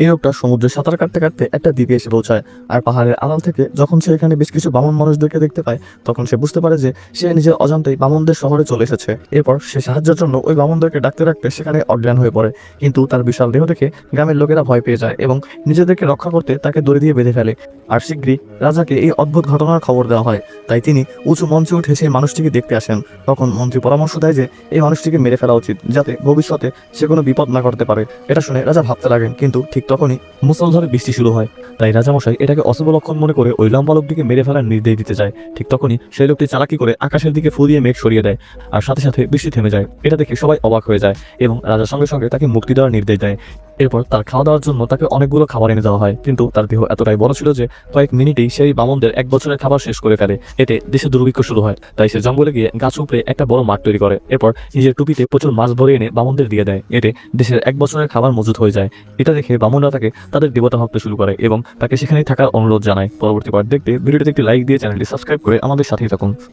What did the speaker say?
এই লোকটা সমুদ্রে সাঁতার কাটতে কাটতে একটা দ্বীপে এসে পৌঁছায়। আর পাহাড়ের আড়াল থেকে যখন সে এখানে বেশ কিছু বামন মানুষদেরকে দেখতে পায়, তখন সে বুঝতে পারে যে সে নিজের অজান্তেই বামনদের শহরে চলে এসেছে। এরপর সে সাহায্যের জন্য ওই বামনদেরকে ডাকতে ডাকতে সেখানে অজ্ঞান হয়ে পড়ে, কিন্তু তার বিশাল দেহ দেখে গ্রামের লোকেরা ভয় পেয়ে যায় এবং নিজেদেরকে রক্ষা করতে তাকে দড়ি দিয়ে বেঁধে ফেলে। আর শীঘ্রই রাজাকে এই অদ্ভুত ঘটনার খবর দেওয়া হয়, তাই তিনি উঁচু মঞ্চে উঠে সেই মানুষটিকে দেখতে আসেন। তখন মন্ত্রী পরামর্শ দেয় যে এই মানুষটিকে মেরে ফেলা উচিত, যাতে ভবিষ্যতে সে কোনো বিপদ না করতে পারে। এটা শুনে রাজা ভাবতে লাগেন, কিন্তু ঠিক তখনই মুষলধারে বৃষ্টি শুরু হয়। তাই রাজামশাই এটাকে অশুভ লক্ষণ মনে করে ওই লম্বা লোকটিকে মেরে ফেলার নির্দেশ দিতে যায়। ঠিক তখনই সেই লোকটি চালাকি করে আকাশের দিকে ফু দিয়ে মেঘ সরিয়ে দেয়, আর সাথে সাথে বৃষ্টি থেমে যায়। এটা দেখে সবাই অবাক হয়ে যায় এবং রাজার সঙ্গে সঙ্গে তাকে মুক্তি দেওয়ার নির্দেশ দেয়। এরপর তার খাওয়া দাওয়ার জন্য তাকে অনেকগুলো খাবার এনে দেওয়া হয়, কিন্তু তার দেহ এতটাই বড় ছিল যে কয়েক মিনিটেই সেই বামনদের 1 বছরের খাবার শেষ করে ফেলে। এতে দেশে দুর্ভিক্ষ শুরু হয়, তাই সে জঙ্গলে গিয়ে গাছ উপড়ে একটা বড় মাঠ তৈরি করে। এরপর নিজের টুপিতে প্রচুর মাছ ভরে এনে বামনদের দিয়ে দেয়। এতে দেশের 1 বছরের খাবার মজুত হয়ে যায়। এটা দেখে বামনরা তাকে তাদের দেবতা ভাবতে শুরু করে এবং তাকে সেখানেই থাকার অনুরোধ জানায়। পরবর্তী পার্ট দেখতে ভিডিওটিতে একটি লাইক দিয়ে চ্যানেলটি সাবস্ক্রাইব করে আমাদের সাথেই থাকুন।